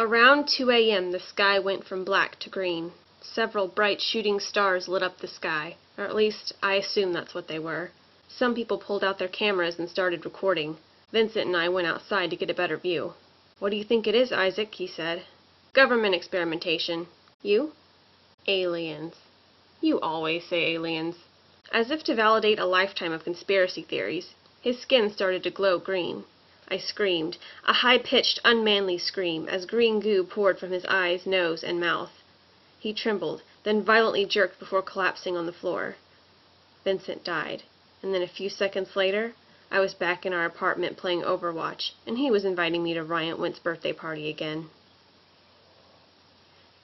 Around 2 a.m. the sky went from black to green. Several bright shooting stars lit up the sky, or at least I assume that's what they were. Some people pulled out their cameras and started recording. Vincent and I went outside to get a better view. "What do you think it is, Isaac?" he said. "Government experimentation." "You?" "Aliens." "You always say aliens." As if to validate a lifetime of conspiracy theories, his skin started to glow green. I screamed, a high-pitched, unmanly scream, as green goo poured from his eyes, nose, and mouth. He trembled, then violently jerked before collapsing on the floor. Vincent died, and then a few seconds later, I was back in our apartment playing Overwatch, and he was inviting me to Ryan Wint's birthday party again.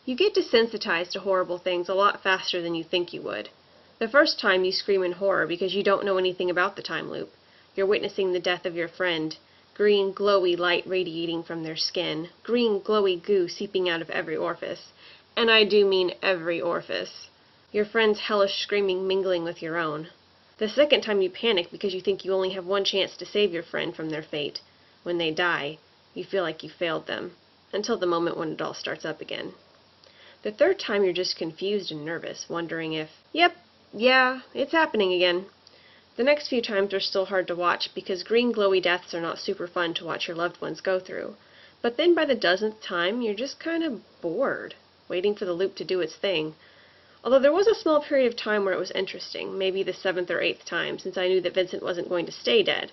You get desensitized to horrible things a lot faster than you think you would. The first time you scream in horror because you don't know anything about the time loop. You're witnessing the death of your friend, green glowy light radiating from their skin, green glowy goo seeping out of every orifice. And I do mean every orifice. Your friend's hellish screaming mingling with your own. The second time you panic because you think you only have one chance to save your friend from their fate. When they die, you feel like you failed them, until the moment when it all starts up again. The third time you're just confused and nervous, wondering if, yeah, it's happening again. The next few times are still hard to watch because green glowy deaths are not super fun to watch your loved ones go through. But then by the dozenth time, you're just kind of bored, waiting for the loop to do its thing. Although there was a small period of time where it was interesting, maybe the 7th or 8th time, since I knew that Vincent wasn't going to stay dead,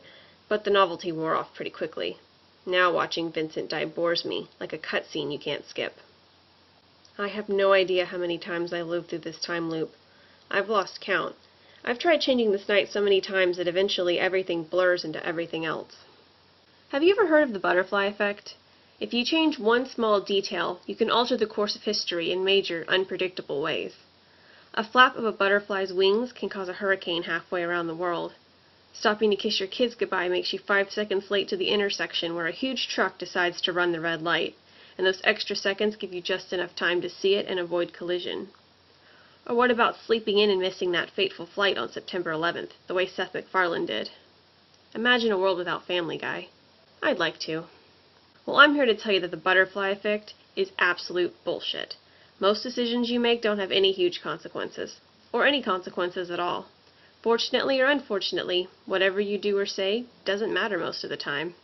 but the novelty wore off pretty quickly. Now watching Vincent die bores me, like a cutscene you can't skip. I have no idea how many times I lived through this time loop. I've lost count. I've tried changing this night so many times that eventually everything blurs into everything else. Have you ever heard of the butterfly effect? If you change one small detail, you can alter the course of history in major, unpredictable ways. A flap of a butterfly's wings can cause a hurricane halfway around the world. Stopping to kiss your kids goodbye makes you 5 seconds late to the intersection where a huge truck decides to run the red light, and those extra seconds give you just enough time to see it and avoid collision. Or what about sleeping in and missing that fateful flight on September 11th, the way Seth MacFarlane did? Imagine a world without Family Guy. I'd like to. Well, I'm here to tell you that the butterfly effect is absolute bullshit. Most decisions you make don't have any huge consequences, or any consequences at all. Fortunately or unfortunately, whatever you do or say doesn't matter most of the time.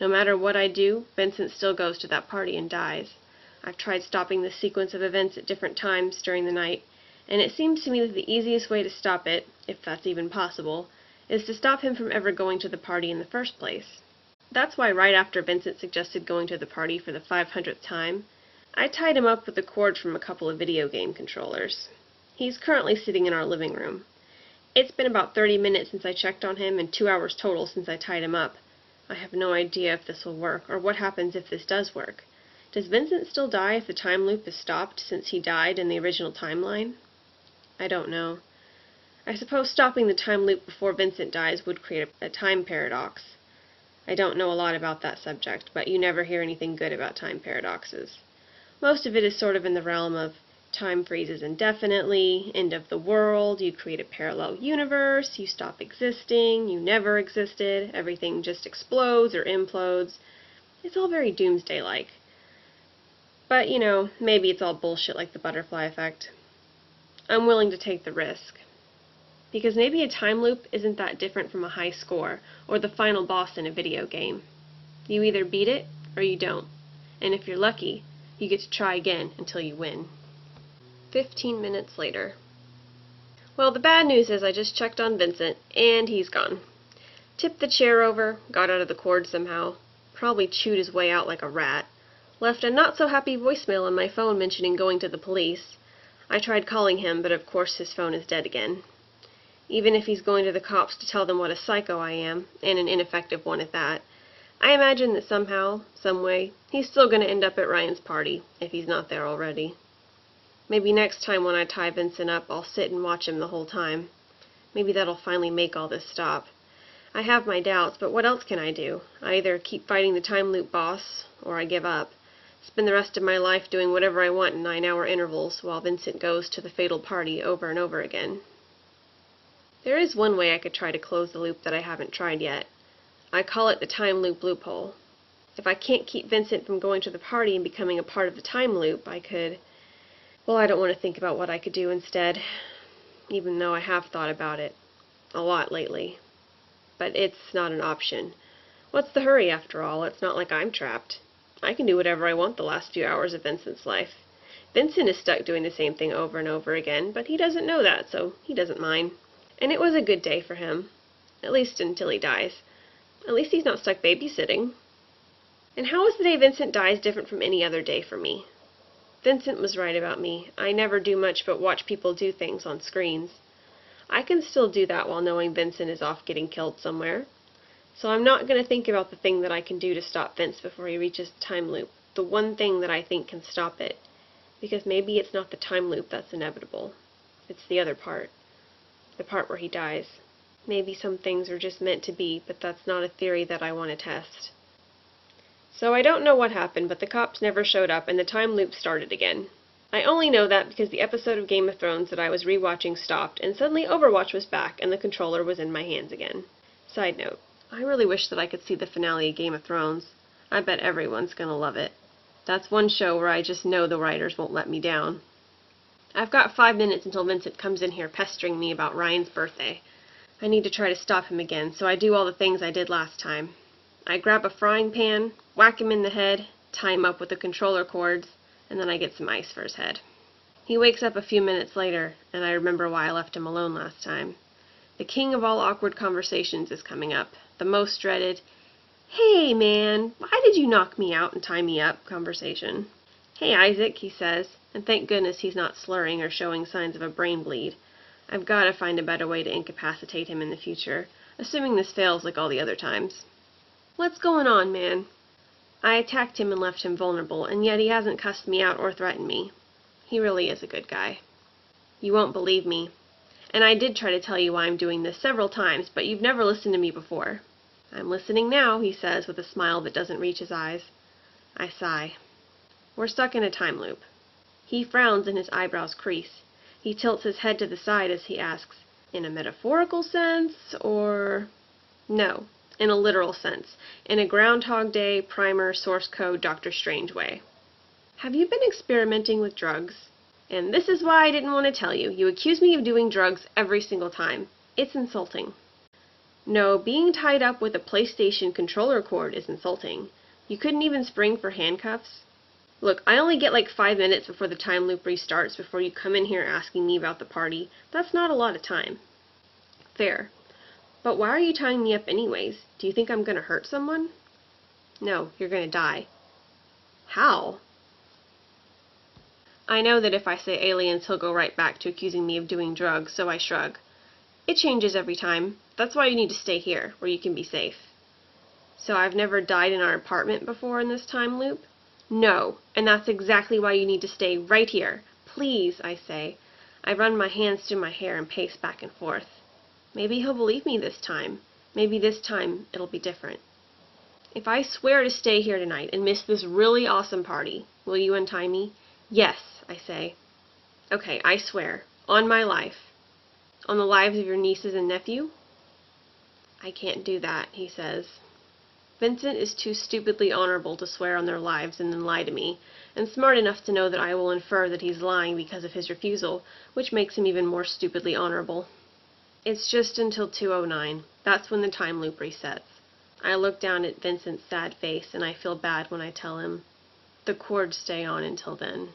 No matter what I do, Vincent still goes to that party and dies. I've tried stopping this sequence of events at different times during the night, and it seems to me that the easiest way to stop it, if that's even possible, is to stop him from ever going to the party in the first place. That's why right after Vincent suggested going to the party for the 500th time, I tied him up with the cord from a couple of video game controllers. He's currently sitting in our living room. It's been about 30 minutes since I checked on him and 2 hours total since I tied him up. I have no idea if this will work, or what happens if this does work. Does Vincent still die if the time loop is stopped since he died in the original timeline? I don't know. I suppose stopping the time loop before Vincent dies would create a time paradox. I don't know a lot about that subject, but you never hear anything good about time paradoxes. Most of it is sort of in the realm of time freezes indefinitely, end of the world, you create a parallel universe, you stop existing, you never existed, everything just explodes or implodes. It's all very doomsday-like. But, maybe it's all bullshit like the butterfly effect. I'm willing to take the risk. Because maybe a time loop isn't that different from a high score, or the final boss in a video game. You either beat it, or you don't. And if you're lucky, you get to try again until you win. 15 minutes later. Well, the bad news is I just checked on Vincent, and he's gone. Tipped the chair over, got out of the cord somehow, probably chewed his way out like a rat, left a not-so-happy voicemail on my phone mentioning going to the police. I tried calling him, but of course his phone is dead again. Even if he's going to the cops to tell them what a psycho I am, and an ineffective one at that, I imagine that somehow, someway, he's still going to end up at Ryan's party, if he's not there already. Maybe next time when I tie Vincent up, I'll sit and watch him the whole time. Maybe that'll finally make all this stop. I have my doubts, but what else can I do? I either keep fighting the time loop boss, or I give up. Spend the rest of my life doing whatever I want in 9-hour intervals, while Vincent goes to the fatal party over and over again. There is one way I could try to close the loop that I haven't tried yet. I call it the time loop loophole. If I can't keep Vincent from going to the party and becoming a part of the time loop, I could... Well, I don't want to think about what I could do instead, even though I have thought about it a lot lately. But it's not an option. What's the hurry, after all? It's not like I'm trapped. I can do whatever I want the last few hours of Vincent's life. Vincent is stuck doing the same thing over and over again, but he doesn't know that, so he doesn't mind. And it was a good day for him. At least until he dies. At least he's not stuck babysitting. And how is the day Vincent dies different from any other day for me? Vincent was right about me. I never do much but watch people do things on screens. I can still do that while knowing Vincent is off getting killed somewhere. So I'm not going to think about the thing that I can do to stop Vince before he reaches the time loop. The one thing that I think can stop it. Because maybe it's not the time loop that's inevitable. It's the other part. The part where he dies. Maybe some things are just meant to be, but that's not a theory that I want to test. So I don't know what happened, but the cops never showed up and the time loop started again. I only know that because the episode of Game of Thrones that I was rewatching stopped, and suddenly Overwatch was back and the controller was in my hands again. Side note, I really wish that I could see the finale of Game of Thrones. I bet everyone's gonna love it. That's one show where I just know the writers won't let me down. I've got 5 minutes until Vincent comes in here pestering me about Ryan's birthday. I need to try to stop him again, so I do all the things I did last time. I grab a frying pan, whack him in the head, tie him up with the controller cords, and then I get some ice for his head. He wakes up a few minutes later, and I remember why I left him alone last time. The king of all awkward conversations is coming up. The most dreaded, "Hey, man, why did you knock me out and tie me up?" conversation. "Hey, Isaac," he says, and thank goodness he's not slurring or showing signs of a brain bleed. I've got to find a better way to incapacitate him in the future, assuming this fails like all the other times. "What's going on, man?" I attacked him and left him vulnerable, and yet he hasn't cussed me out or threatened me. He really is a good guy. You won't believe me. And I did try to tell you why I'm doing this several times, but you've never listened to me before. "I'm listening now," he says with a smile that doesn't reach his eyes. I sigh. We're stuck in a time loop. He frowns and his eyebrows crease. He tilts his head to the side as he asks, "In a metaphorical sense, or—" "No, in a literal sense. In a Groundhog Day, primer, source code, Dr. Strange way. Have you been experimenting with drugs? And this is why I didn't want to tell you. You accuse me of doing drugs every single time. It's insulting." "No, being tied up with a PlayStation controller cord is insulting. You couldn't even spring for handcuffs? Look, I only get like 5 minutes before the time loop restarts before you come in here asking me about the party. That's not a lot of time." "Fair. But why are you tying me up anyways? Do you think I'm gonna hurt someone?" "No, you're gonna die." "How?" I know that if I say aliens, he'll go right back to accusing me of doing drugs, so I shrug. "It changes every time. That's why you need to stay here, where you can be safe." "So I've never died in our apartment before in this time loop?" "No, and that's exactly why you need to stay right here. Please," I say. I run my hands through my hair and pace back and forth. Maybe he'll believe me this time. Maybe this time it'll be different. "If I swear to stay here tonight and miss this really awesome party, will you untie me?" "Yes," I say. "Okay, I swear. On my life." "On the lives of your nieces and nephew?" "I can't do that," he says. Vincent is too stupidly honorable to swear on their lives and then lie to me, and smart enough to know that I will infer that he's lying because of his refusal, which makes him even more stupidly honorable. It's just until 2:09. That's when the time loop resets. I look down at Vincent's sad face, and I feel bad when I tell him, "The cords stay on until then."